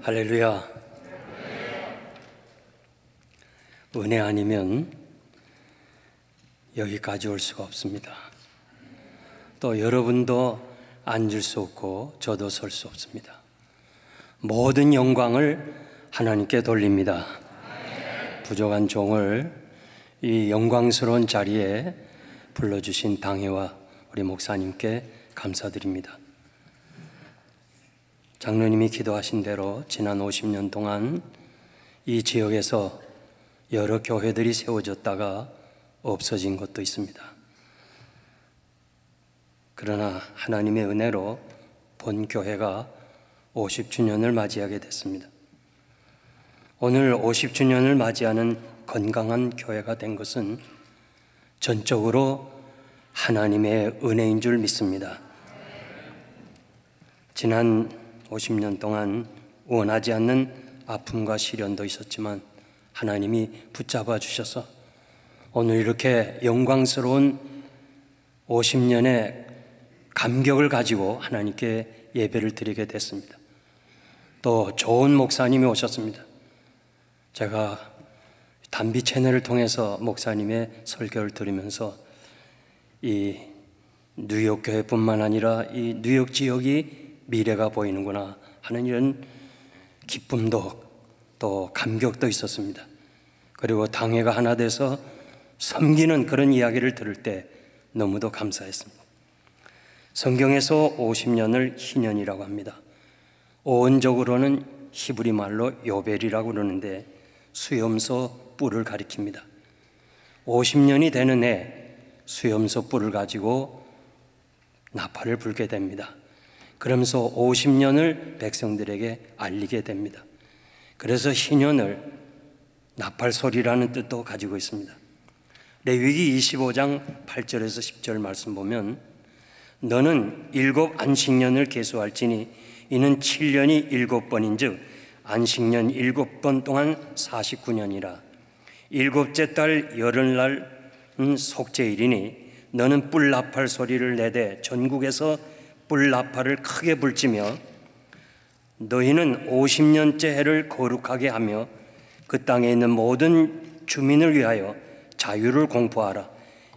할렐루야. 은혜 아니면 여기까지 올 수가 없습니다. 또 여러분도 앉을 수 없고 저도 설 수 없습니다. 모든 영광을 하나님께 돌립니다. 부족한 종을 이 영광스러운 자리에 불러주신 당회와 우리 목사님께 감사드립니다. 장로님이 기도하신 대로 지난 50년 동안 이 지역에서 여러 교회들이 세워졌다가 없어진 것도 있습니다. 그러나 하나님의 은혜로 본 교회가 50주년을 맞이하게 됐습니다. 오늘 50주년을 맞이하는 건강한 교회가 된 것은 전적으로 하나님의 은혜인 줄 믿습니다. 지난 50년 동안 원하지 않는 아픔과 시련도 있었지만 하나님이 붙잡아 주셔서 오늘 이렇게 영광스러운 50년의 감격을 가지고 하나님께 예배를 드리게 됐습니다. 또 좋은 목사님이 오셨습니다. 제가 단비 채널을 통해서 목사님의 설교를 들으면서 이 뉴욕 교회뿐만 아니라 이 뉴욕 지역이 미래가 보이는구나 하는 이런 기쁨도 또 감격도 있었습니다. 그리고 당회가 하나 돼서 섬기는 그런 이야기를 들을 때 너무도 감사했습니다. 성경에서 50년을 희년이라고 합니다. 어원적으로는 히브리 말로 요벨이라고 그러는데 수염소 뿔을 가리킵니다. 50년이 되는 해 수염소 뿔을 가지고 나팔을 불게 됩니다. 그러면서 50년을 백성들에게 알리게 됩니다. 그래서 희년을 나팔소리라는 뜻도 가지고 있습니다. 레위기 25장 8절에서 10절 말씀 보면 너는 7 안식년을 계수할지니 이는 7년이 7번인 즉 안식년 7번 동안 49년이라 7째 달 열흘날은 속죄일이니 너는 뿔 나팔 소리를 내되 전국에서 뿔 나팔을 크게 불지며 너희는 50년째 해를 거룩하게 하며 그 땅에 있는 모든 주민을 위하여 자유를 공포하라.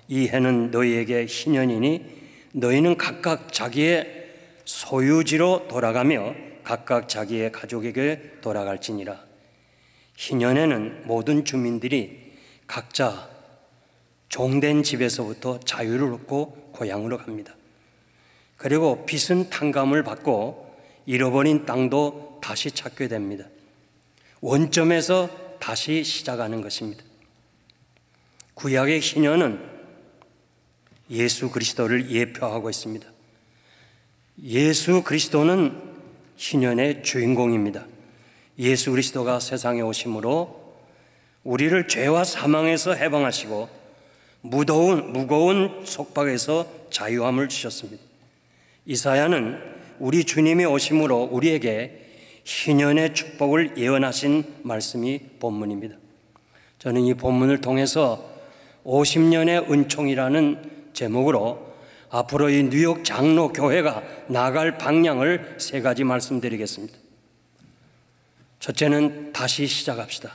이 해는 너희에게 희년이니 너희는 각각 자기의 소유지로 돌아가며 각각 자기의 가족에게 돌아갈지니라. 희년에는 모든 주민들이 각자 종된 집에서부터 자유를 얻고 고향으로 갑니다. 그리고 빚은 탕감을 받고 잃어버린 땅도 다시 찾게 됩니다. 원점에서 다시 시작하는 것입니다. 구약의 희년은 예수 그리스도를 예표하고 있습니다. 예수 그리스도는 희년의 주인공입니다. 예수 그리스도가 세상에 오심으로 우리를 죄와 사망에서 해방하시고 무거운 속박에서 자유함을 주셨습니다. 이사야는 우리 주님의 오심으로 우리에게 희년의 축복을 예언하신 말씀이 본문입니다. 저는 이 본문을 통해서 50년의 은총이라는 제목으로 앞으로 이 뉴욕 장로 교회가 나갈 방향을 3가지 말씀드리겠습니다. 첫째는 다시 시작합시다.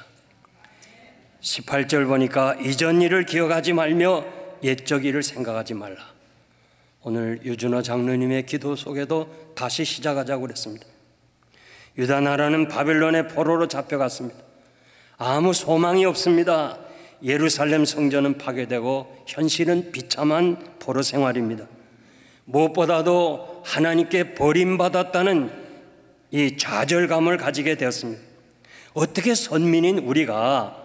18절 보니까 이전 일을 기억하지 말며 옛적 일을 생각하지 말라. 오늘 유준호 장로님의 기도 속에도 다시 시작하자고 그랬습니다. 유다 나라는 바벨론의 포로로 잡혀갔습니다. 아무 소망이 없습니다. 예루살렘 성전은 파괴되고 현실은 비참한 포로 생활입니다. 무엇보다도 하나님께 버림받았다는 이 좌절감을 가지게 되었습니다. 어떻게 선민인 우리가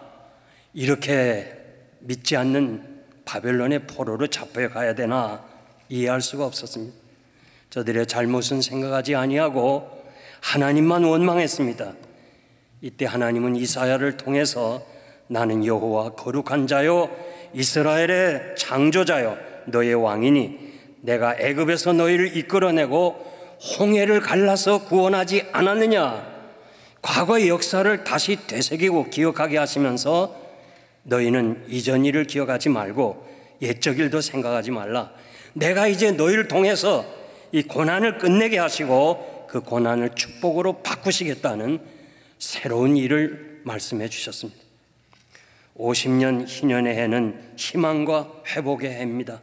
이렇게 믿지 않는 바벨론의 포로로 잡혀가야 되나 이해할 수가 없었습니다. 저들의 잘못은 생각하지 아니하고 하나님만 원망했습니다. 이때 하나님은 이사야를 통해서 나는 여호와 거룩한 자요 이스라엘의 창조자요 너의 왕이니 내가 애굽에서 너희를 이끌어내고 홍해를 갈라서 구원하지 않았느냐. 과거의 역사를 다시 되새기고 기억하게 하시면서 너희는 이전 일을 기억하지 말고 옛적 일도 생각하지 말라. 내가 이제 너희를 통해서 이 고난을 끝내게 하시고 그 고난을 축복으로 바꾸시겠다는 새로운 일을 말씀해 주셨습니다. 50년 희년의 해는 희망과 회복의 해입니다.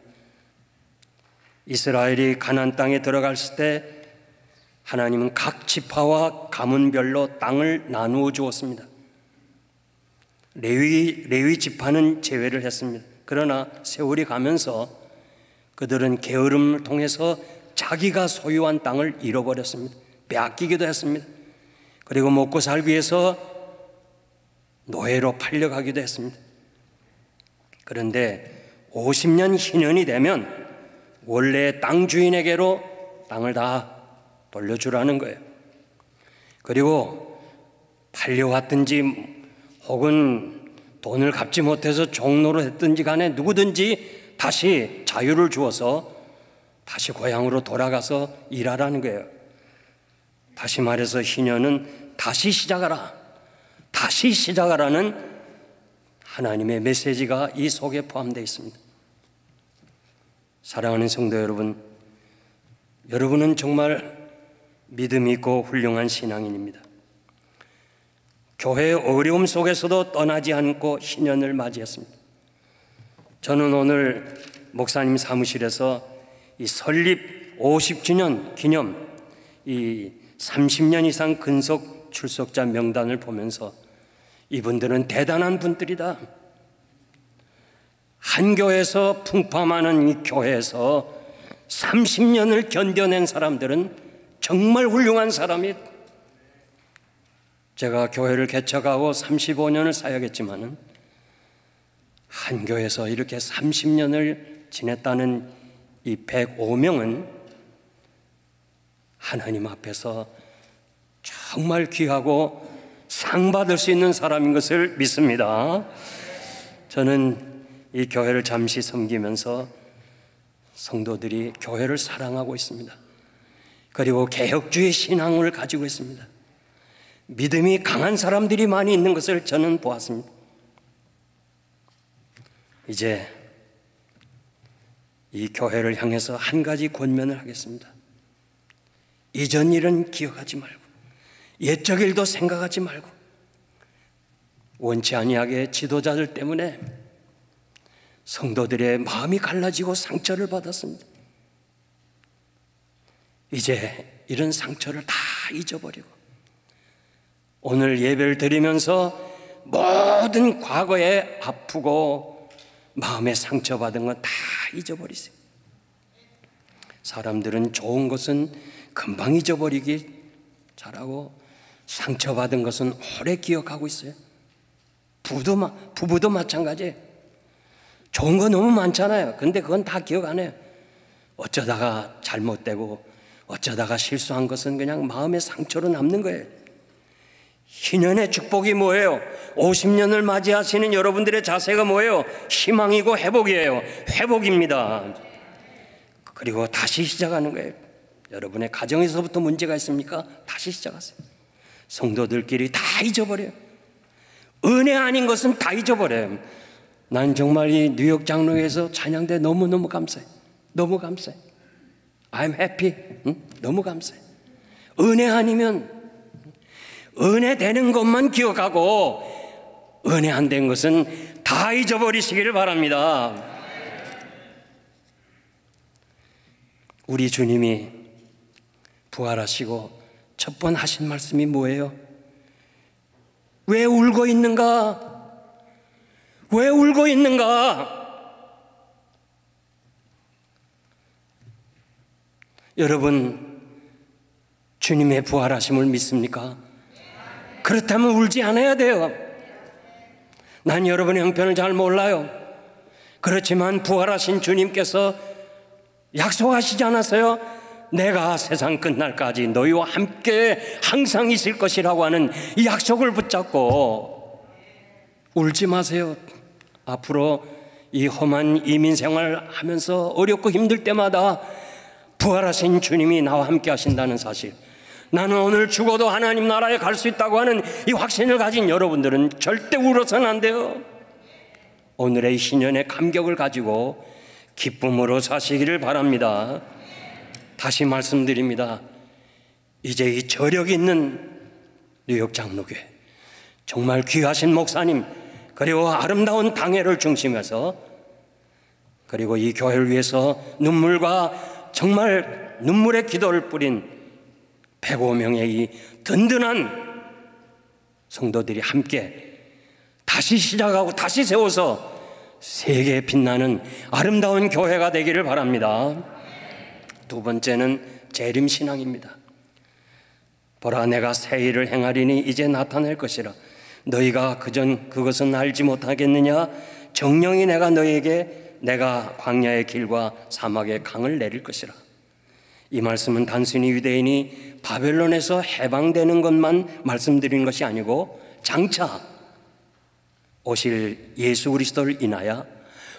이스라엘이 가나안 땅에 들어갔을 때 하나님은 각 지파와 가문별로 땅을 나누어 주었습니다. 레위 지파는 제외를 했습니다. 그러나 세월이 가면서 그들은 게으름을 통해서 자기가 소유한 땅을 잃어버렸습니다. 빼앗기기도 했습니다. 그리고 먹고 살기 위해서 노예로 팔려가기도 했습니다. 그런데 50년 희년이 되면 원래 땅 주인에게로 땅을 다 돌려주라는 거예요. 그리고 팔려왔든지 혹은 돈을 갚지 못해서 종로로 했든지 간에 누구든지 다시 자유를 주어서 다시 고향으로 돌아가서 일하라는 거예요. 다시 말해서 희년은 다시 시작하라, 다시 시작하라는 하나님의 메시지가 이 속에 포함되어 있습니다. 사랑하는 성도 여러분, 여러분은 정말 믿음이 있고 훌륭한 신앙인입니다. 교회의 어려움 속에서도 떠나지 않고 희년을 맞이했습니다. 저는 오늘 목사님 사무실에서 이 설립 50주년 기념 이 30년 이상 근속 출석자 명단을 보면서 이분들은 대단한 분들이다. 한 교회에서 풍파많은 이 교회에서 30년을 견뎌낸 사람들은 정말 훌륭한 사람이. 제가 교회를 개척하고 35년을 사역했지만은 한 교회에서 이렇게 30년을 지냈다는 이 105명은 하나님 앞에서 정말 귀하고 상 받을 수 있는 사람인 것을 믿습니다. 저는 이 교회를 잠시 섬기면서 성도들이 교회를 사랑하고 있습니다. 그리고 개혁주의 신앙을 가지고 있습니다. 믿음이 강한 사람들이 많이 있는 것을 저는 보았습니다. 이제 이 교회를 향해서 한 가지 권면을 하겠습니다. 이전 일은 기억하지 말고 옛적 일도 생각하지 말고 원치 아니하게 지도자들 때문에 성도들의 마음이 갈라지고 상처를 받았습니다. 이제 이런 상처를 다 잊어버리고 오늘 예배를 드리면서 모든 과거에 아프고 마음에 상처받은 건 다 잊어버리세요. 사람들은 좋은 것은 금방 잊어버리기 잘하고 상처받은 것은 오래 기억하고 있어요. 부부도 마찬가지예요. 좋은 거 너무 많잖아요. 근데 그건 다 기억 안 해요. 어쩌다가 잘못되고 어쩌다가 실수한 것은 그냥 마음의 상처로 남는 거예요. 희년의 축복이 뭐예요? 50년을 맞이하시는 여러분들의 자세가 뭐예요? 희망이고 회복이에요. 회복입니다. 그리고 다시 시작하는 거예요. 여러분의 가정에서부터 문제가 있습니까? 다시 시작하세요. 성도들끼리 다 잊어버려요. 은혜 아닌 것은 다 잊어버려요. 난 정말 이 뉴욕 장로회에서 찬양대 너무너무 감사해. 너무 감사해. I'm happy. 응? 너무 감사해. 은혜 아니면 은혜 되는 것만 기억하고 은혜 안 된 것은 다 잊어버리시기를 바랍니다. 우리 주님이 부활하시고 첫 번 하신 말씀이 뭐예요? 왜 울고 있는가? 왜 울고 있는가? 여러분, 주님의 부활하심을 믿습니까? 그렇다면 울지 않아야 돼요. 난 여러분의 형편을 잘 몰라요. 그렇지만 부활하신 주님께서 약속하시지 않았어요? 내가 세상 끝날까지 너희와 함께 항상 있을 것이라고 하는 이 약속을 붙잡고 울지 마세요. 앞으로 이 험한 이민 생활 하면서 어렵고 힘들 때마다 부활하신 주님이 나와 함께 하신다는 사실, 나는 오늘 죽어도 하나님 나라에 갈 수 있다고 하는 이 확신을 가진 여러분들은 절대 울어서는 안 돼요. 오늘의 희년의 감격을 가지고 기쁨으로 사시기를 바랍니다. 다시 말씀드립니다. 이제 이 저력 있는 뉴욕 장로교회 정말 귀하신 목사님, 그리고 아름다운 당회를 중심해서, 그리고 이 교회를 위해서 눈물과 정말 눈물의 기도를 뿌린 105명의 이 든든한 성도들이 함께 다시 시작하고 다시 세워서 세계에 빛나는 아름다운 교회가 되기를 바랍니다. 두 번째는 재림신앙입니다. 보라, 내가 새 일을 행하리니 이제 나타날 것이라. 너희가 그전 그것은 알지 못하겠느냐? 정령이 내가 너희에게 내가 광야의 길과 사막의 강을 내릴 것이라. 이 말씀은 단순히 유대인이 바벨론에서 해방되는 것만 말씀드린 것이 아니고 장차 오실 예수 그리스도를 인하여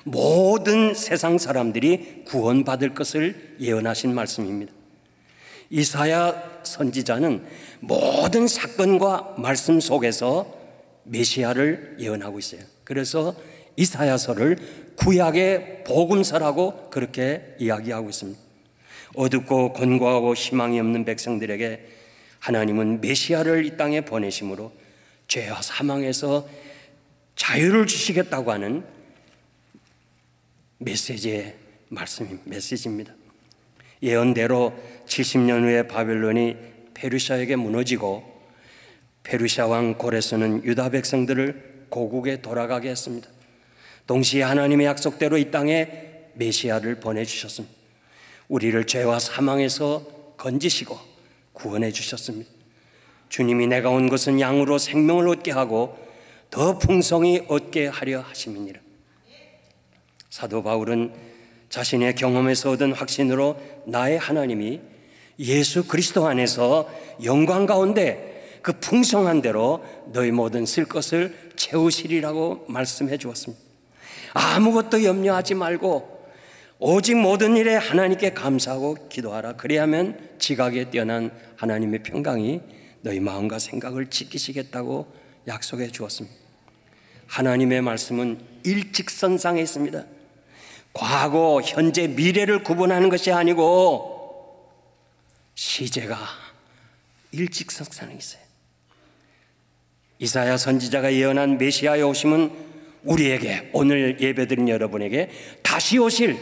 모든 세상 사람들이 구원받을 것을 예언하신 말씀입니다. 이사야 선지자는 모든 사건과 말씀 속에서 메시아를 예언하고 있어요. 그래서 이사야서를 구약의 복음서라고 그렇게 이야기하고 있습니다. 어둡고 곤고하고 희망이 없는 백성들에게 하나님은 메시아를 이 땅에 보내심으로 죄와 사망에서 자유를 주시겠다고 하는 메시지입니다. 예언대로 70년 후에 바벨론이 페르시아에게 무너지고 페르시아 왕 고레스는 유다 백성들을 고국에 돌아가게 했습니다. 동시에 하나님의 약속대로 이 땅에 메시아를 보내주셨습니다. 우리를 죄와 사망에서 건지시고 구원해 주셨습니다. 주님이 내가 온 것은 양으로 생명을 얻게 하고 더 풍성히 얻게 하려 하심이니라. 사도 바울은 자신의 경험에서 얻은 확신으로 나의 하나님이 예수 그리스도 안에서 영광 가운데 그 풍성한 대로 너희 모든 쓸 것을 채우시리라고 말씀해 주었습니다. 아무것도 염려하지 말고 오직 모든 일에 하나님께 감사하고 기도하라. 그래야만 지각에 뛰어난 하나님의 평강이 너희 마음과 생각을 지키시겠다고 약속해 주었습니다. 하나님의 말씀은 일직선상에 있습니다. 과거, 현재, 미래를 구분하는 것이 아니고 시제가 일직선상에 있어요. 이사야 선지자가 예언한 메시아의 오심은 우리에게, 오늘 예배드린 여러분에게 다시 오실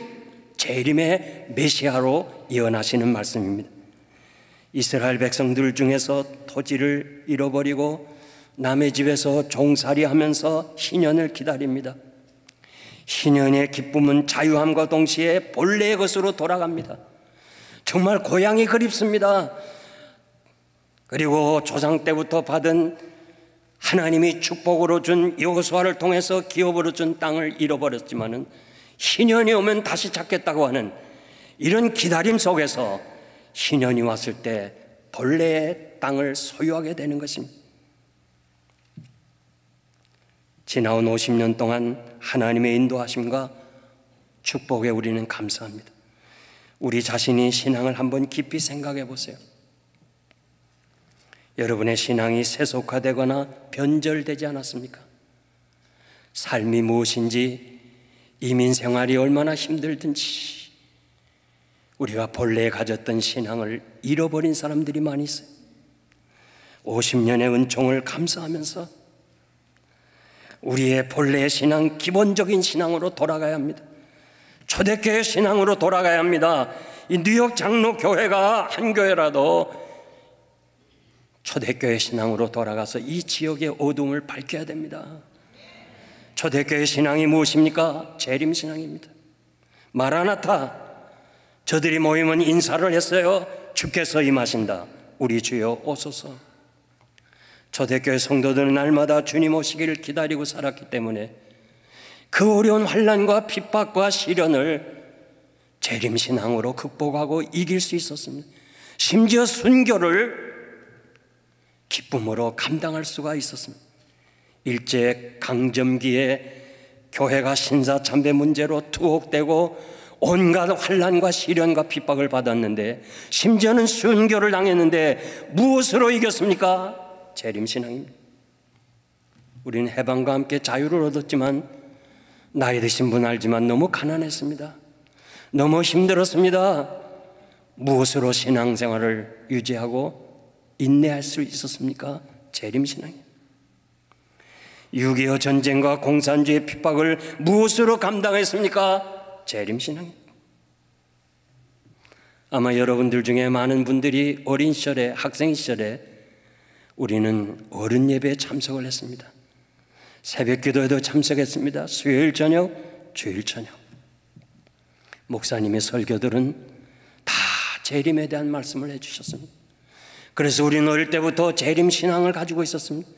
재림의 메시아로 예언하시는 말씀입니다. 이스라엘 백성들 중에서 토지를 잃어버리고 남의 집에서 종살이하면서 희년을 기다립니다. 희년의 기쁨은 자유함과 동시에 본래의 것으로 돌아갑니다. 정말 고향이 그립습니다. 그리고 조상 때부터 받은 하나님이 축복으로 준 여호수아를 통해서 기업으로 준 땅을 잃어버렸지만은 희년이 오면 다시 찾겠다고 하는 이런 기다림 속에서 희년이 왔을 때 본래의 땅을 소유하게 되는 것입니다. 지나온 50년 동안 하나님의 인도하심과 축복에 우리는 감사합니다. 우리 자신이 신앙을 한번 깊이 생각해 보세요. 여러분의 신앙이 세속화되거나 변절되지 않았습니까? 삶이 무엇인지, 이민 생활이 얼마나 힘들든지 우리가 본래 가졌던 신앙을 잃어버린 사람들이 많이 있어요. 50년의 은총을 감사하면서 우리의 본래의 신앙, 기본적인 신앙으로 돌아가야 합니다. 초대교회 신앙으로 돌아가야 합니다. 이 뉴욕 장로 교회가 한 교회라도 초대교회 신앙으로 돌아가서 이 지역의 어둠을 밝혀야 됩니다. 초대교회 신앙이 무엇입니까? 재림신앙입니다. 마라나타, 저들이 모이면 인사를 했어요. 주께서 임하신다. 우리 주여 오소서. 초대교회 성도들은 날마다 주님 오시기를 기다리고 살았기 때문에 그 어려운 환난과 핍박과 시련을 재림신앙으로 극복하고 이길 수 있었습니다. 심지어 순교를 기쁨으로 감당할 수가 있었습니다. 일제강점기에 교회가 신사참배 문제로 투옥되고 온갖 환난과 시련과 핍박을 받았는데, 심지어는 순교를 당했는데 무엇으로 이겼습니까? 재림신앙입니다. 우리는 해방과 함께 자유를 얻었지만 나이 드신 분 알지만 너무 가난했습니다. 너무 힘들었습니다. 무엇으로 신앙생활을 유지하고 인내할 수 있었습니까? 재림신앙이에요. 6.25 전쟁과 공산주의 핍박을 무엇으로 감당했습니까? 재림신앙이에요. 아마 여러분들 중에 많은 분들이 어린 시절에, 학생 시절에 우리는 어른 예배에 참석을 했습니다. 새벽 기도에도 참석했습니다. 수요일 저녁, 주일 저녁. 목사님의 설교들은 다 재림에 대한 말씀을 해주셨습니다. 그래서 우리는 어릴 때부터 재림 신앙을 가지고 있었습니다.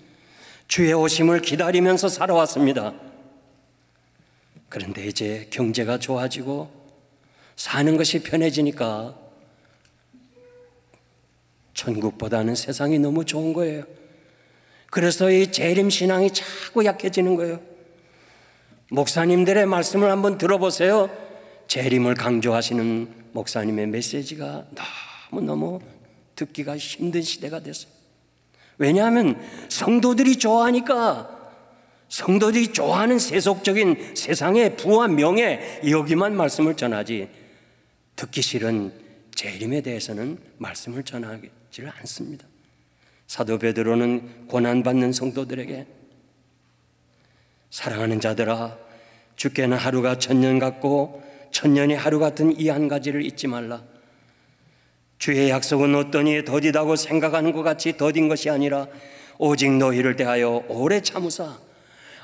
주의 오심을 기다리면서 살아왔습니다. 그런데 이제 경제가 좋아지고 사는 것이 편해지니까 천국보다는 세상이 너무 좋은 거예요. 그래서 이 재림 신앙이 자꾸 약해지는 거예요. 목사님들의 말씀을 한번 들어보세요. 재림을 강조하시는 목사님의 메시지가 너무너무 듣기가 힘든 시대가 됐어요. 왜냐하면 성도들이 좋아하니까, 성도들이 좋아하는 세속적인 세상의 부와 명예, 여기만 말씀을 전하지 듣기 싫은 재림에 대해서는 말씀을 전하지를 않습니다. 사도 베드로는 고난받는 성도들에게 사랑하는 자들아, 주께는 하루가 1000년 같고 1000년이 하루 같은 이 한 가지를 잊지 말라. 주의 약속은 어떤 이에 더디다고 생각하는 것 같이 더딘 것이 아니라 오직 너희를 대하여 오래 참으사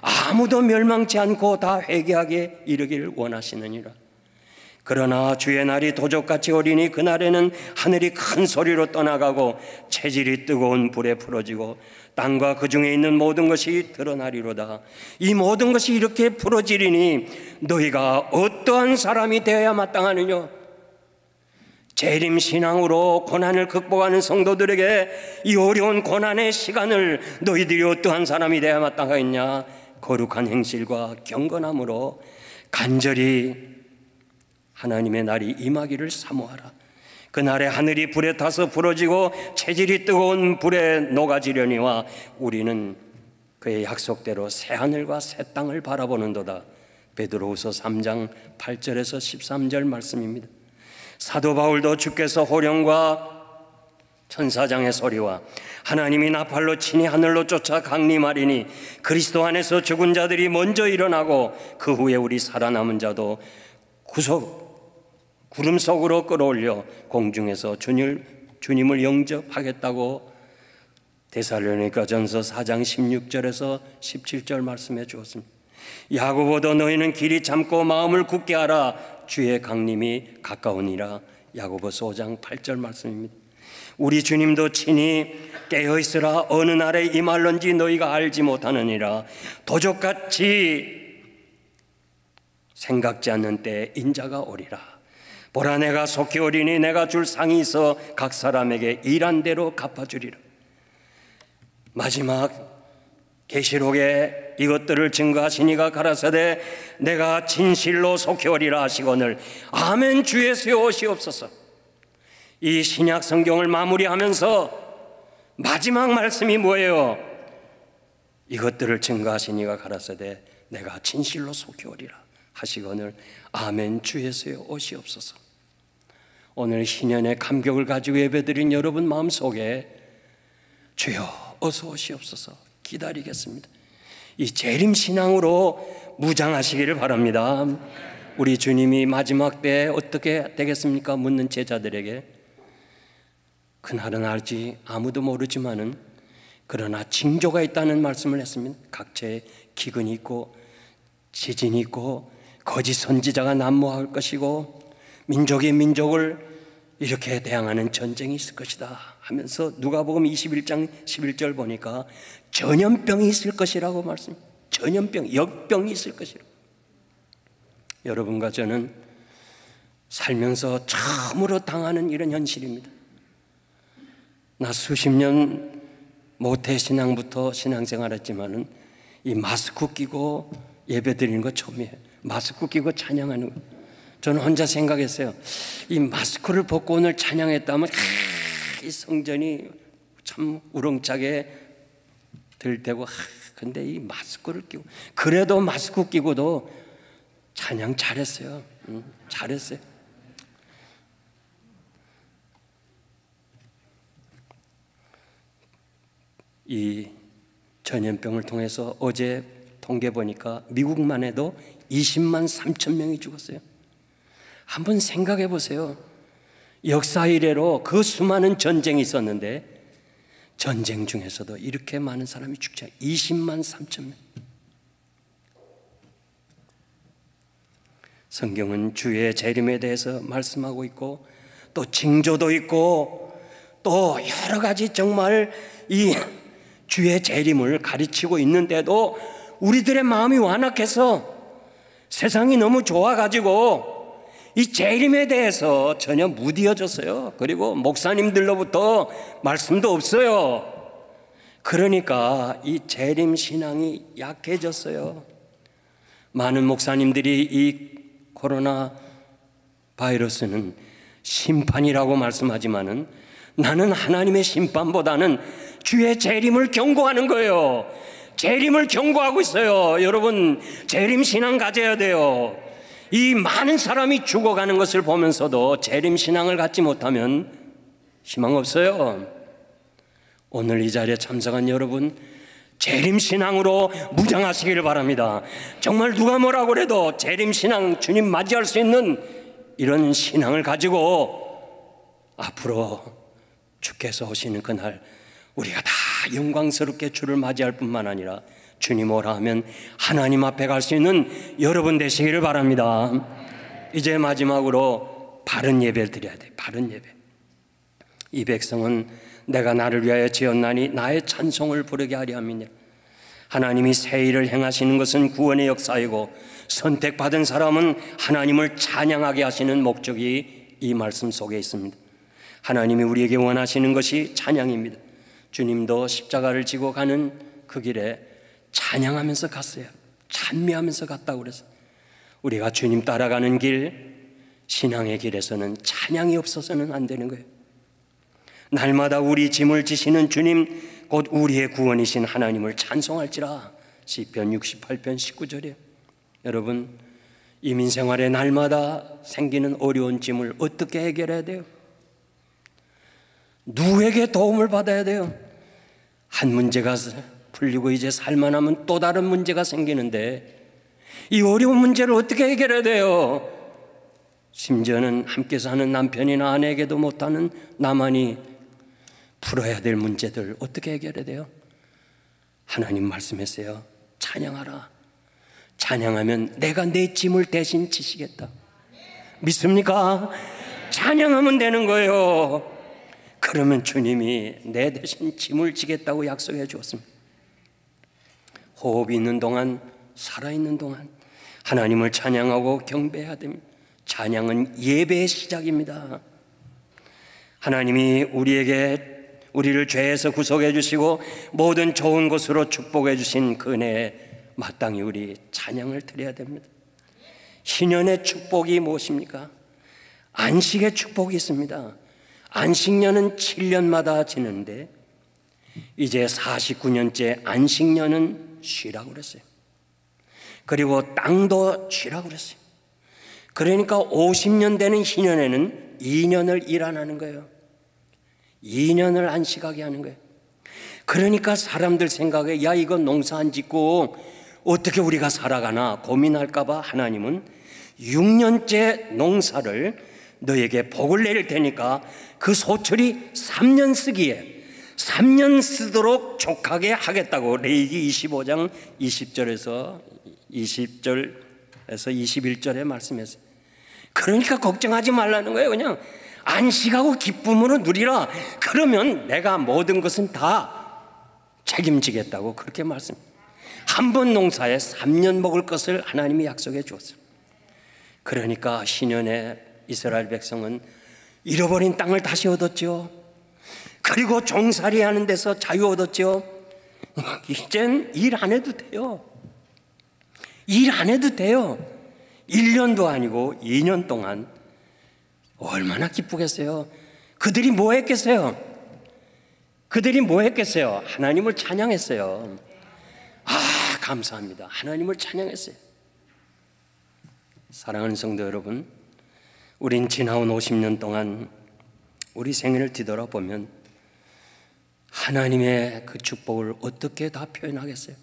아무도 멸망치 않고 다 회개하게 이르기를 원하시느니라. 그러나 주의 날이 도적같이 오리니 그날에는 하늘이 큰 소리로 떠나가고 체질이 뜨거운 불에 풀어지고 땅과 그 중에 있는 모든 것이 드러나리로다. 이 모든 것이 이렇게 풀어지리니 너희가 어떠한 사람이 되어야 마땅하느냐. 재림신앙으로 고난을 극복하는 성도들에게 이 어려운 고난의 시간을 너희들이 어떠한 사람이 되어야 마땅하겠냐. 거룩한 행실과 경건함으로 간절히 하나님의 날이 임하기를 사모하라. 그날에 하늘이 불에 타서 부러지고 체질이 뜨거운 불에 녹아지려니와 우리는 그의 약속대로 새 하늘과 새 땅을 바라보는도다. 베드로후서 3장 8절에서 13절 말씀입니다. 사도 바울도 주께서 호령과 천사장의 소리와 하나님이 나팔로 친히 하늘로 쫓아 강림하리니 그리스도 안에서 죽은 자들이 먼저 일어나고 그 후에 우리 살아남은 자도 구름 속으로 끌어올려 공중에서 주님을 영접하겠다고 데살로니가전서 4장 16절에서 17절 말씀해 주었습니다. 야고보도 너희는 길이 참고 마음을 굳게 하라. 주의 강림이 가까우니라. 야고보서 5장 8절 말씀입니다. 우리 주님도 친히 깨어있으라. 어느 날에 임할런지 너희가 알지 못하느니라. 도적같이 생각지 않는 때에 인자가 오리라. 보라, 내가 속히 오리니 내가 줄 상이 있어 각 사람에게 일한 대로 갚아주리라. 마지막 계시록에 이것들을 증거하시니가 가라사대 내가 진실로 속히 오리라 하시거늘 아멘. 주 예수여 오시옵소서. 이 신약 성경을 마무리하면서 마지막 말씀이 뭐예요? 이것들을 증거하시니가 가라사대 내가 진실로 속히 오리라 하시거늘 아멘. 주 예수여 오시옵소서. 오늘 신년의 감격을 가지고 예배드린 여러분 마음속에 주여 어서 오시옵소서 기다리겠습니다. 이 재림신앙으로 무장하시기를 바랍니다. 우리 주님이 마지막 때에 어떻게 되겠습니까? 묻는 제자들에게 그날은 알지 아무도 모르지만은 그러나 징조가 있다는 말씀을 했습니다. 각처에 기근이 있고 지진이 있고 거짓 선지자가 난무할 것이고 민족이 민족을 이렇게 대항하는 전쟁이 있을 것이다 하면서 누가복음 21장 11절 보니까 전염병이 있을 것이라고 말씀합니다. 전염병, 역병이 있을 것이라고. 여러분과 저는 살면서 처음으로 당하는 이런 현실입니다. 나 수십 년 모태신앙부터 신앙생활했지만은 이 마스크 끼고 예배 드리는 거 처음이에요. 마스크 끼고 찬양하는 거. 저는 혼자 생각했어요. 이 마스크를 벗고 오늘 찬양했다면 이 성전이 참 우렁차게 들때고 근데 이 마스크를 끼고 그래도 마스크 끼고도 찬양 잘했어요. 잘했어요. 이 전염병을 통해서 어제 통계 보니까 미국만 해도 20만 3천 명이 죽었어요. 한번 생각해 보세요. 역사 이래로 그 수많은 전쟁이 있었는데 전쟁 중에서도 이렇게 많은 사람이 죽지 않아요. 20만 3천 명. 성경은 주의 재림에 대해서 말씀하고 있고 또 징조도 있고 또 여러 가지 정말 이 주의 재림을 가르치고 있는데도 우리들의 마음이 완악해서 세상이 너무 좋아가지고 이 재림에 대해서 전혀 무디어졌어요. 그리고 목사님들로부터 말씀도 없어요. 그러니까 이 재림 신앙이 약해졌어요. 많은 목사님들이 이 코로나 바이러스는 심판이라고 말씀하지만은 나는 하나님의 심판보다는 주의 재림을 경고하는 거예요. 재림을 경고하고 있어요. 여러분, 재림 신앙 가져야 돼요. 이 많은 사람이 죽어가는 것을 보면서도 재림 신앙을 갖지 못하면 희망 없어요. 오늘 이 자리에 참석한 여러분, 재림 신앙으로 무장하시기를 바랍니다. 정말 누가 뭐라고 그래도 재림 신앙, 주님 맞이할 수 있는 이런 신앙을 가지고 앞으로 주께서 오시는 그날 우리가 다 영광스럽게 주를 맞이할 뿐만 아니라 주님 오라 하면 하나님 앞에 갈 수 있는 여러분 되시기를 바랍니다. 이제 마지막으로 바른 예배를 드려야 돼요. 바른 예배. 이 백성은 내가 나를 위하여 지었나니 나의 찬송을 부르게 하려 함이니라. 하나님이 새 일을 행하시는 것은 구원의 역사이고 선택받은 사람은 하나님을 찬양하게 하시는 목적이 이 말씀 속에 있습니다. 하나님이 우리에게 원하시는 것이 찬양입니다. 주님도 십자가를 지고 가는 그 길에 찬양하면서 갔어요. 찬미하면서 갔다고 그래서 우리가 주님 따라가는 길, 신앙의 길에서는 찬양이 없어서는 안 되는 거예요. 날마다 우리 짐을 지시는 주님, 곧 우리의 구원이신 하나님을 찬송할지라. 시편 68편 19절이에요. 여러분, 이민생활에 날마다 생기는 어려운 짐을 어떻게 해결해야 돼요? 누구에게 도움을 받아야 돼요? 한 문제가 풀리고 이제 살만하면 또 다른 문제가 생기는데 이 어려운 문제를 어떻게 해결해야 돼요? 심지어는 함께 사는 남편이나 아내에게도 못하는 나만이 풀어야 될 문제들 어떻게 해결해야 돼요? 하나님 말씀했어요. 찬양하라. 찬양하면 내가 내 짐을 대신 지시겠다. 믿습니까? 찬양하면 되는 거예요. 그러면 주님이 내 대신 짐을 지겠다고 약속해 주었습니다. 호흡이 있는 동안, 살아있는 동안 하나님을 찬양하고 경배해야 됩니다. 찬양은 예배의 시작입니다. 하나님이 우리를 죄에서 구속해 주시고 모든 좋은 것으로 축복해 주신 그 은혜에 마땅히 우리 찬양을 드려야 됩니다. 신년의 축복이 무엇입니까? 안식의 축복이 있습니다. 안식년은 7년마다 지는데 이제 49년째 안식년은 쉬라고 그랬어요. 그리고 땅도 쉬라고 그랬어요. 그러니까 50년 되는 희년에는 2년을 일 안 하는 거예요. 2년을 안식하게 하는 거예요. 그러니까 사람들 생각에 야 이거 농사 안 짓고 어떻게 우리가 살아가나 고민할까 봐 하나님은 6년째 농사를 너에게 복을 내릴 테니까 그 소철이 3년 쓰기에 3년 쓰도록 족하게 하겠다고 레위기 25장 20절에서 21절에 말씀했어요. 그러니까 걱정하지 말라는 거예요. 그냥 안식하고 기쁨으로 누리라. 그러면 내가 모든 것은 다 책임지겠다고 그렇게 말씀. 한 번 농사에 3년 먹을 것을 하나님이 약속해 주었어요. 그러니까 신년에 이스라엘 백성은 잃어버린 땅을 다시 얻었죠. 그리고 종살이 하는 데서 자유 얻었죠. 이젠 일 안 해도 돼요. 일 안 해도 돼요. 1년도 아니고 2년 동안 얼마나 기쁘겠어요. 그들이 뭐 했겠어요? 하나님을 찬양했어요. 감사합니다. 하나님을 찬양했어요. 사랑하는 성도 여러분, 우린 지나온 50년 동안 우리 생애를 뒤돌아보면 하나님의 그 축복을 어떻게 다 표현하겠어요?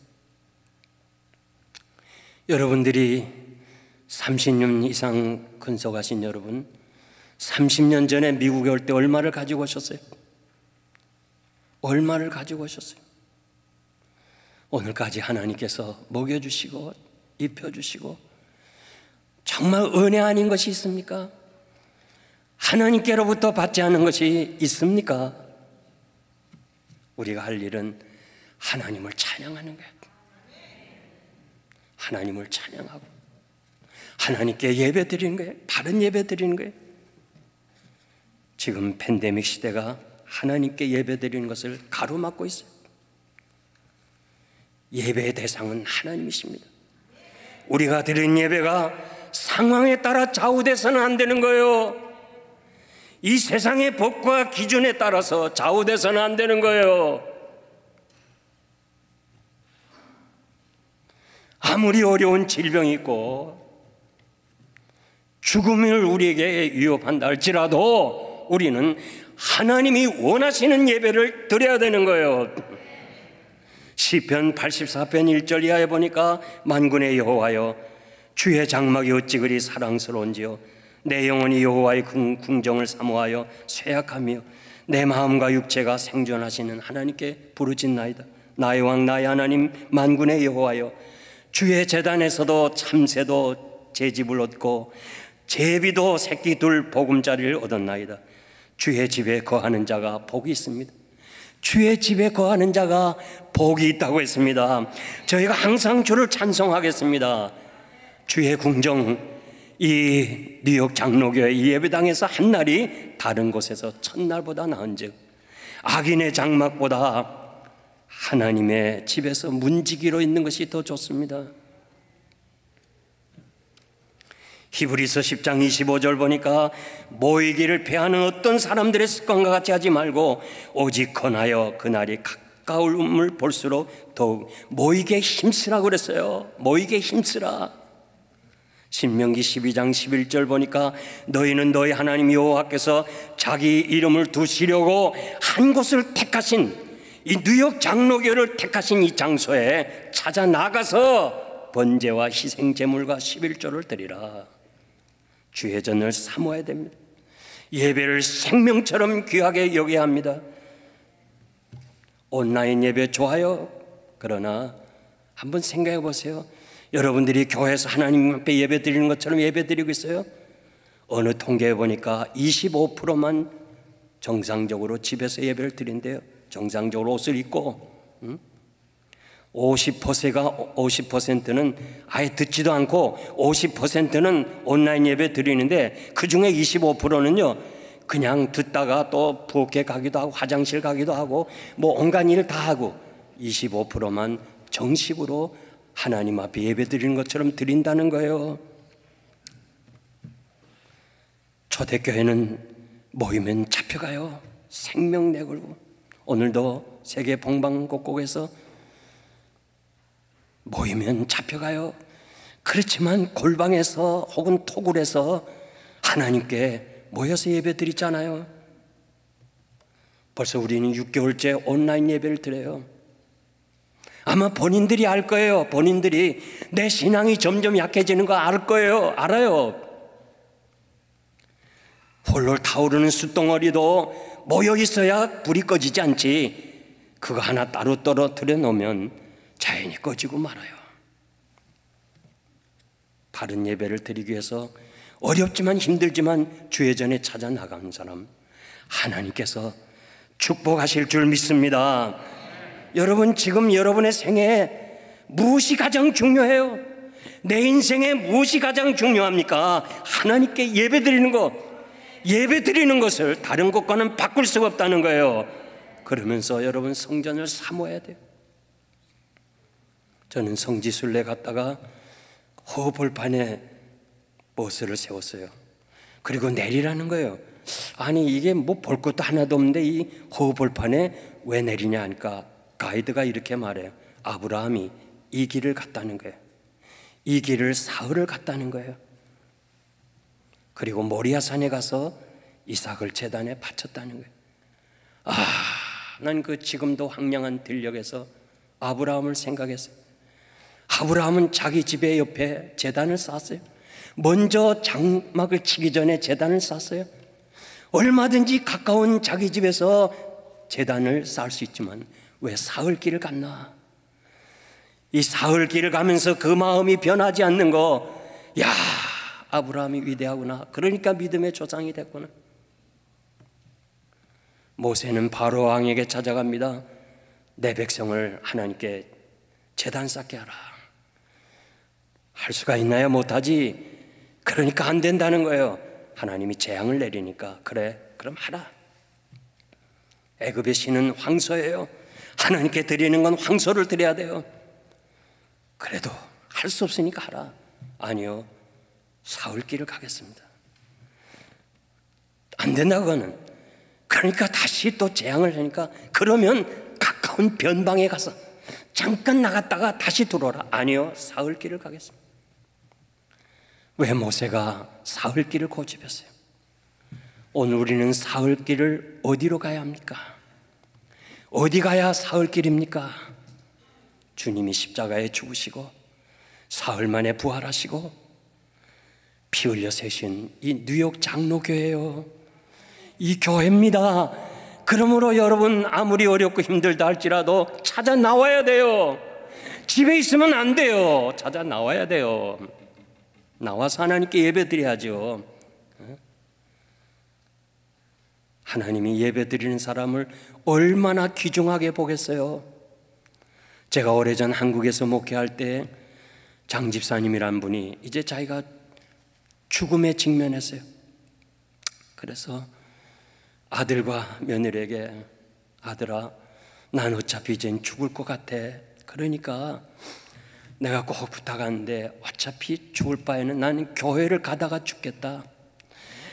여러분들이 30년 이상 근속하신 여러분, 30년 전에 미국에 올 때 얼마를 가지고 오셨어요? 얼마를 가지고 오셨어요? 오늘까지 하나님께서 먹여주시고 입혀주시고 정말 은혜 아닌 것이 있습니까? 하나님께로부터 받지 않은 것이 있습니까? 우리가 할 일은 하나님을 찬양하는 거예요. 하나님을 찬양하고 하나님께 예배 드리는 거예요. 바른 예배 드리는 거예요. 지금 팬데믹 시대가 하나님께 예배 드리는 것을 가로막고 있어요. 예배의 대상은 하나님이십니다. 우리가 드리는 예배가 상황에 따라 좌우돼서는 안 되는 거예요. 이 세상의 법과 기준에 따라서 좌우돼서는 안 되는 거예요. 아무리 어려운 질병이 있고 죽음을 우리에게 위협한다 할지라도 우리는 하나님이 원하시는 예배를 드려야 되는 거예요. 시편 84편 1절 이하에 보니까 만군의 여호와여 주의 장막이 어찌 그리 사랑스러운지요 내 영혼이 여호와의 궁정을 사모하여 쇠약하며 내 마음과 육체가 생존하시는 하나님께 부르짖나이다. 나의 왕 나의 하나님 만군의 여호와여 주의 제단에서도 참새도 제집을 얻고 제비도 새끼 둘 보금자리를 얻었나이다. 주의 집에 거하는 자가 복이 있습니다. 주의 집에 거하는 자가 복이 있다고 했습니다. 저희가 항상 주를 찬송하겠습니다. 주의 궁정, 이 뉴욕 장로교회 이 예배당에서 한 날이 다른 곳에서 첫날보다 나은즉 악인의 장막보다 하나님의 집에서 문지기로 있는 것이 더 좋습니다. 히브리서 10장 25절 보니까 모이기를 패하는 어떤 사람들의 습관과 같이 하지 말고 오직 권하여 그날이 가까움을 볼수록 더욱 모이게 힘쓰라고 그랬어요. 모이게 힘쓰라. 신명기 12장 11절 보니까 너희는 너희 하나님 여호와께서 자기 이름을 두시려고 한 곳을 택하신 이 뉴욕 장로교를 택하신 이 장소에 찾아 나가서 번제와 희생 제물과 11조를 드리라. 주의 전을 사모해야 됩니다. 예배를 생명처럼 귀하게 여겨야 합니다. 온라인 예배 좋아요. 그러나 한번 생각해 보세요. 여러분들이 교회에서 하나님 앞에 예배 드리는 것처럼 예배 드리고 있어요? 어느 통계에 보니까 25%만 정상적으로 집에서 예배를 드린대요. 정상적으로 옷을 입고 50%는 아예 듣지도 않고 50%는 온라인 예배 드리는데 그중에 25%는요 그냥 듣다가 또 부엌에 가기도 하고 화장실 가기도 하고 뭐 온갖 일을 다 하고 25%만 정식으로 하나님 앞에 예배 드리는 것처럼 드린다는 거예요. 초대교회는 모이면 잡혀가요. 생명 내걸고. 오늘도 세계 봉방곡곡에서 모이면 잡혀가요. 그렇지만 골방에서 혹은 토굴에서 하나님께 모여서 예배 드리잖아요. 벌써 우리는 6개월째 온라인 예배를 드려요. 아마 본인들이 알 거예요. 본인들이 내 신앙이 점점 약해지는 거 알 거예요. 알아요. 홀로 타오르는 숯덩어리도 모여 있어야 불이 꺼지지 않지. 그거 하나 따로 떨어뜨려 놓으면 자연히 꺼지고 말아요. 바른 예배를 드리기 위해서 어렵지만 힘들지만 주의 전에 찾아 나가는 사람 하나님께서 축복하실 줄 믿습니다. 여러분 지금 여러분의 생애에 무엇이 가장 중요해요? 내 인생에 무엇이 가장 중요합니까? 하나님께 예배 드리는 것. 예배 드리는 것을 다른 것과는 바꿀 수가 없다는 거예요. 그러면서 여러분 성전을 사모해야 돼요. 저는 성지순례 갔다가 허벌판에 버스를 세웠어요. 그리고 내리라는 거예요. 아니 이게 뭐 볼 것도 하나도 없는데 이 허벌판에 왜 내리냐 하니까 가이드가 이렇게 말해요. 아브라함이 이 길을 갔다는 거예요. 이 길을 사흘을 갔다는 거예요. 그리고 모리아산에 가서 이삭을 제단에 바쳤다는 거예요. 아, 난 그 지금도 황량한 들녘에서 아브라함을 생각했어요. 아브라함은 자기 집의 옆에 제단을 쌓았어요. 먼저 장막을 치기 전에 제단을 쌓았어요. 얼마든지 가까운 자기 집에서 제단을 쌓을 수 있지만 왜 사흘길을 갔나? 이 사흘길을 가면서 그 마음이 변하지 않는 거, 야, 아브라함이 위대하구나. 그러니까 믿음의 조상이 됐구나. 모세는 바로 왕에게 찾아갑니다. 내 백성을 하나님께 제단 쌓게 하라. 할 수가 있나요? 못하지. 그러니까 안 된다는 거예요. 하나님이 재앙을 내리니까 그래, 그럼 하라. 애굽의 신은 황소예요. 하나님께 드리는 건 황소를 드려야 돼요. 그래도 할 수 없으니까 하라. 아니요, 사흘길을 가겠습니다. 안 된다 그거는. 그러니까 다시 또 재앙을 하니까 그러면 가까운 변방에 가서 잠깐 나갔다가 다시 들어오라. 아니요, 사흘길을 가겠습니다. 왜 모세가 사흘길을 고집했어요? 오늘 우리는 사흘길을 어디로 가야 합니까? 어디 가야 사흘길입니까? 주님이 십자가에 죽으시고 사흘 만에 부활하시고 피 흘려 세신 이 뉴욕 장로교회요. 이 교회입니다. 그러므로 여러분 아무리 어렵고 힘들다 할지라도 찾아 나와야 돼요. 집에 있으면 안 돼요. 찾아 나와야 돼요. 나와서 하나님께 예배 드려야죠. 하나님이 예배 드리는 사람을 얼마나 귀중하게 보겠어요. 제가 오래전 한국에서 목회할 때 장 집사님이란 분이 이제 자기가 죽음에 직면했어요. 그래서 아들과 며느리에게, 아들아, 난 어차피 이젠 죽을 것 같아. 그러니까 내가 꼭 부탁하는데 어차피 죽을 바에는 나는 교회를 가다가 죽겠다.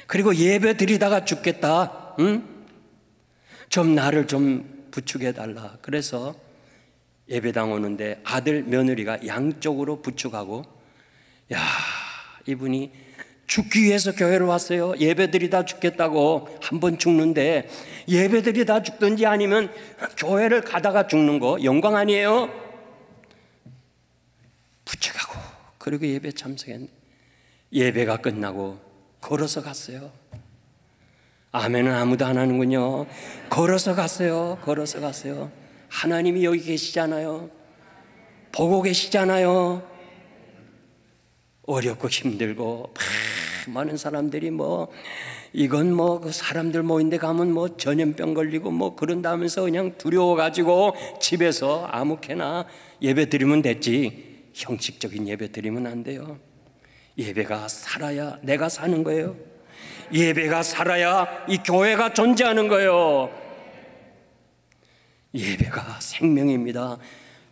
그리고 예배 드리다가 죽겠다. 응? 좀 나를 좀 부축해 달라. 그래서 예배당 오는데 아들 며느리가 양쪽으로 부축하고, 야, 이분이 죽기 위해서 교회를 왔어요. 예배 드리다 죽겠다고. 한 번 죽는데 예배 드리다 죽든지 아니면 교회를 가다가 죽는 거 영광 아니에요? 부축하고 그리고 예배 참석했는데 예배가 끝나고 걸어서 갔어요. 아멘은 아무도 안 하는군요. 걸어서 갔어요. 걸어서 갔어요. 하나님이 여기 계시잖아요. 보고 계시잖아요. 어렵고 힘들고 많은 사람들이 이건 그 사람들 모인 데 가면 전염병 걸리고 그런다면서 그냥 두려워가지고 집에서 아무렇게나 예배 드리면 됐지, 형식적인 예배 드리면 안 돼요. 예배가 살아야 내가 사는 거예요. 예배가 살아야 이 교회가 존재하는 거예요. 예배가 생명입니다.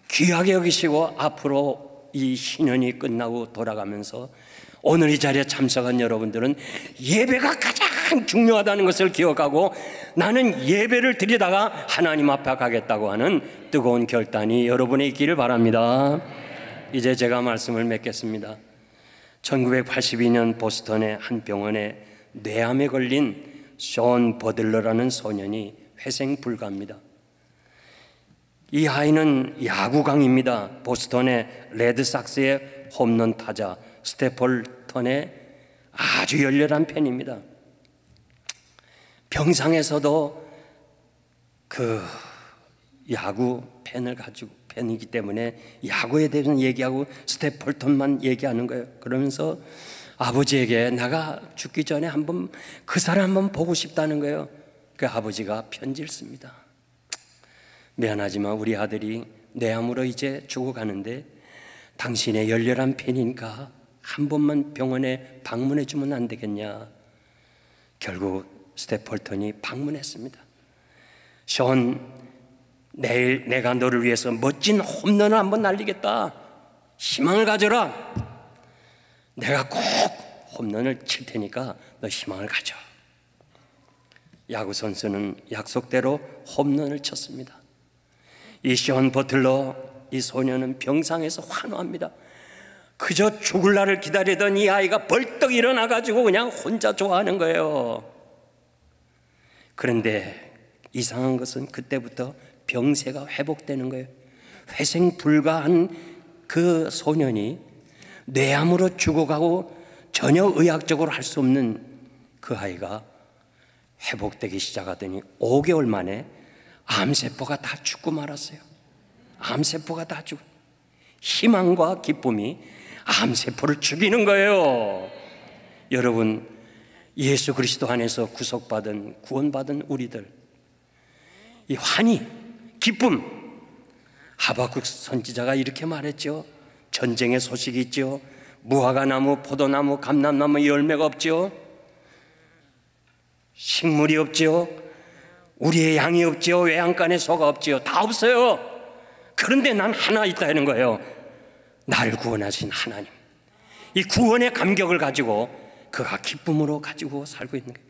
귀하게 여기시고 앞으로 이 신년이 끝나고 돌아가면서 오늘 이 자리에 참석한 여러분들은 예배가 가장 중요하다는 것을 기억하고 나는 예배를 드리다가 하나님 앞에 가겠다고 하는 뜨거운 결단이 여러분의 있기를 바랍니다. 이제 제가 말씀을 맺겠습니다. 1982년 보스턴의 한 병원에 뇌암에 걸린 숀 버들러라는 소년이 회생 불가합니다. 이 아이는 야구강입니다. 보스턴의 레드삭스의 홈런 타자 스테플턴의 아주 열렬한 팬입니다. 병상에서도 그 야구 팬이기 때문에 야구에 대해서 얘기하고 스테플턴만 얘기하는 거예요. 그러면서 아버지에게 내가 죽기 전에 한번 그 사람 한번 보고 싶다는 거예요. 그 아버지가 편지를 씁니다. 미안하지만 우리 아들이 뇌암으로 이제 죽어가는데 당신의 열렬한 팬이니까 한 번만 병원에 방문해 주면 안 되겠냐. 결국 스테플턴이 방문했습니다. 숀, 내일 내가 너를 위해서 멋진 홈런을 한번 날리겠다. 희망을 가져라. 내가 꼭 홈런을 칠 테니까 너 희망을 가져. 야구 선수는 약속대로 홈런을 쳤습니다. 이 숀 버틀러, 이 소년은 병상에서 환호합니다. 그저 죽을 날을 기다리던 이 아이가 벌떡 일어나가지고 그냥 혼자 좋아하는 거예요. 그런데 이상한 것은 그때부터 병세가 회복되는 거예요. 회생 불가한 그 소년이 뇌암으로 죽어가고 전혀 의학적으로 할 수 없는 그 아이가 회복되기 시작하더니 5개월 만에 암세포가 다 죽고 말았어요. 암세포가 다 죽고, 희망과 기쁨이 암세포를 죽이는 거예요. 여러분, 예수 그리스도 안에서 구속받은, 구원받은 우리들, 이 환희, 기쁨, 하박국 선지자가 이렇게 말했죠. 전쟁의 소식이 있죠. 무화과나무, 포도나무, 감람나무 열매가 없죠. 식물이 없죠. 우리의 양이 없죠. 외양간에 소가 없죠. 다 없어요. 그런데 난 하나 있다는 거예요. 나를 구원하신 하나님. 이 구원의 감격을 가지고 그가 기쁨으로 가지고 살고 있는 거예요.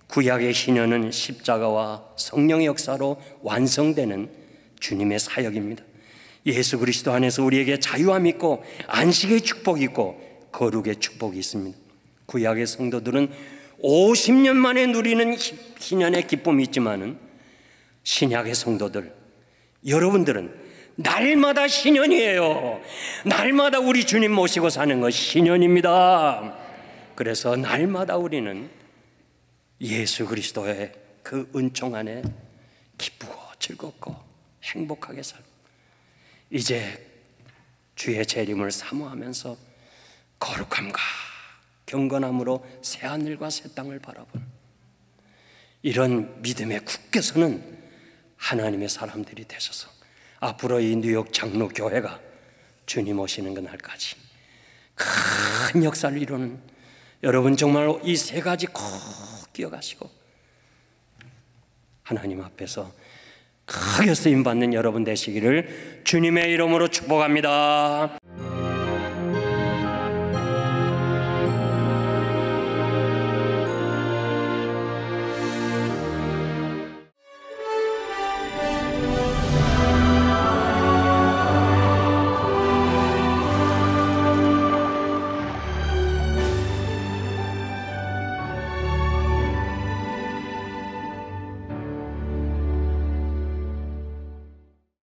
구약의 희년은 십자가와 성령의 역사로 완성되는 주님의 사역입니다. 예수 그리스도 안에서 우리에게 자유함이 있고 안식의 축복이 있고 거룩의 축복이 있습니다. 구약의 성도들은 50년 만에 누리는 희년의 기쁨이 있지만은 신약의 성도들, 여러분들은 날마다 희년이에요. 날마다 우리 주님 모시고 사는 것 희년입니다. 그래서 날마다 우리는 예수 그리스도의 그 은총 안에 기쁘고 즐겁고 행복하게 살고, 이제 주의 재림을 사모하면서 거룩함과 경건함으로 새하늘과 새 땅을 바라보는 이런 믿음에 굳게 서는 하나님의 사람들이 되셔서 앞으로 이 뉴욕 장로교회가 주님 오시는 그날까지 큰 역사를 이루는, 여러분 정말 이 세 가지 꼭 기억하시고 하나님 앞에서 크게 쓰임받는 여러분 되시기를 주님의 이름으로 축복합니다.